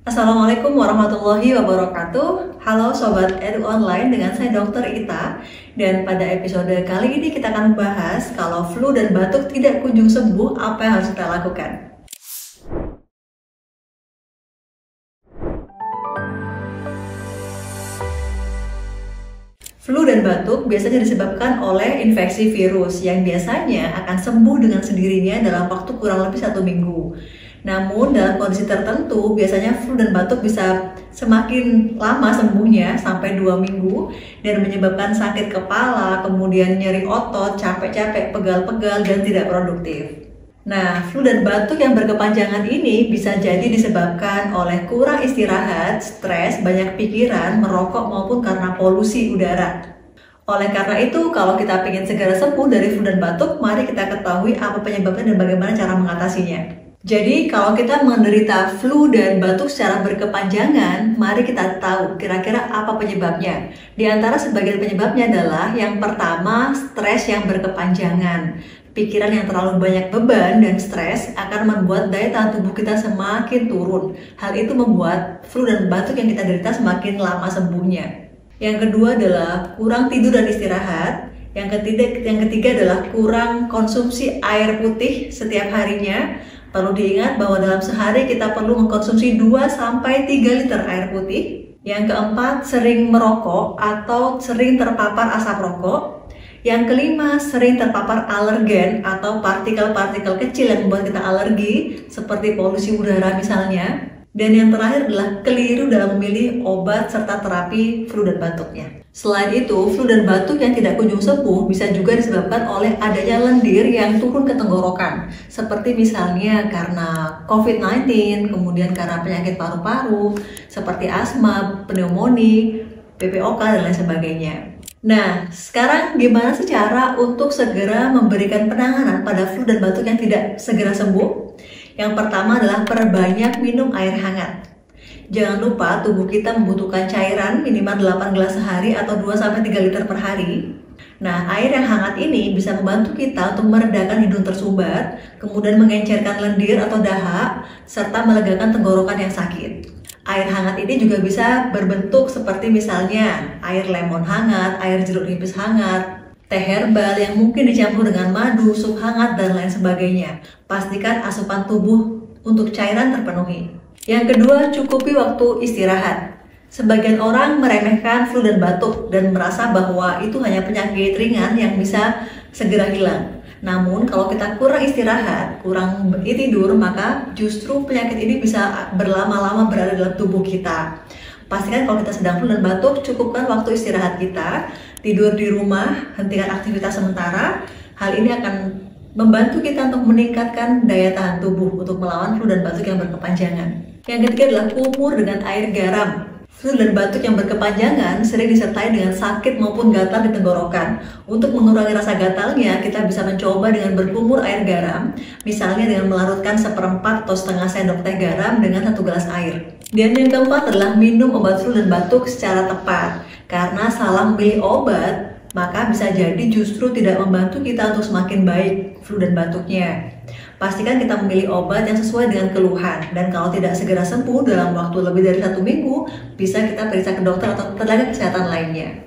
Assalamualaikum warahmatullahi wabarakatuh. Halo Sobat Edu Online, dengan saya Dr. Ita. Dan pada episode kali ini kita akan membahas kalau flu dan batuk tidak kunjung sembuh, apa yang harus kita lakukan. Flu dan batuk biasanya disebabkan oleh infeksi virus yang biasanya akan sembuh dengan sendirinya dalam waktu kurang lebih 1 minggu. Namun dalam kondisi tertentu biasanya flu dan batuk bisa semakin lama sembuhnya sampai 2 minggu dan menyebabkan sakit kepala, kemudian nyeri otot, capek-capek, pegal-pegal, dan tidak produktif. Nah, flu dan batuk yang berkepanjangan ini bisa jadi disebabkan oleh kurang istirahat, stres, banyak pikiran, merokok maupun karena polusi udara. Oleh karena itu, kalau kita ingin segera sembuh dari flu dan batuk, mari kita ketahui apa penyebabnya dan bagaimana cara mengatasinya. Jadi, kalau kita menderita flu dan batuk secara berkepanjangan, mari kita tahu kira-kira apa penyebabnya. Di antara sebagian penyebabnya adalah yang pertama, stres yang berkepanjangan. Pikiran yang terlalu banyak beban dan stres akan membuat daya tahan tubuh kita semakin turun. Hal itu membuat flu dan batuk yang kita derita semakin lama sembuhnya. Yang kedua adalah kurang tidur dan istirahat. Yang ketiga adalah kurang konsumsi air putih setiap harinya. Perlu diingat bahwa dalam sehari kita perlu mengkonsumsi 2-3 liter air putih. Yang keempat, sering merokok atau sering terpapar asap rokok. Yang kelima, sering terpapar alergen atau partikel-partikel kecil yang membuat kita alergi, seperti polusi udara misalnya. Dan yang terakhir adalah keliru dalam memilih obat serta terapi flu dan batuknya. Selain itu, flu dan batuk yang tidak kunjung sembuh bisa juga disebabkan oleh adanya lendir yang turun ke tenggorokan. Seperti misalnya karena COVID-19, kemudian karena penyakit paru-paru, seperti asma, pneumonia, PPOK, dan lain sebagainya. Nah, sekarang gimana sih cara untuk segera memberikan penanganan pada flu dan batuk yang tidak segera sembuh? Yang pertama adalah perbanyak minum air hangat. Jangan lupa tubuh kita membutuhkan cairan minimal 8 gelas sehari atau 2-3 liter per hari. Nah, air yang hangat ini bisa membantu kita untuk meredakan hidung tersumbat, kemudian mengencerkan lendir atau dahak, serta melegakan tenggorokan yang sakit. Air hangat ini juga bisa berbentuk seperti misalnya air lemon hangat, air jeruk nipis hangat, teh herbal yang mungkin dicampur dengan madu, sup hangat, dan lain sebagainya. Pastikan asupan tubuh untuk cairan terpenuhi. Yang kedua, cukupi waktu istirahat. Sebagian orang meremehkan flu dan batuk dan merasa bahwa itu hanya penyakit ringan yang bisa segera hilang. Namun kalau kita kurang istirahat, kurang tidur, maka justru penyakit ini bisa berlama-lama berada dalam tubuh kita. Pastikan kalau kita sedang flu dan batuk, cukupkan waktu istirahat kita, tidur di rumah, hentikan aktivitas sementara. Hal ini akan membantu kita untuk meningkatkan daya tahan tubuh untuk melawan flu dan batuk yang berkepanjangan. Yang ketiga adalah kumur dengan air garam. Flu dan batuk yang berkepanjangan sering disertai dengan sakit maupun gatal di tenggorokan. Untuk mengurangi rasa gatalnya, kita bisa mencoba dengan berkumur air garam, misalnya dengan melarutkan 1/4 atau setengah sendok teh garam dengan 1 gelas air. Dan yang keempat adalah minum obat flu dan batuk secara tepat. Karena salah memilih obat, maka bisa jadi justru tidak membantu kita untuk semakin baik flu dan batuknya. Pastikan kita memilih obat yang sesuai dengan keluhan, dan kalau tidak segera sembuh dalam waktu lebih dari 1 minggu, bisa kita periksa ke dokter atau tenaga kesehatan lainnya.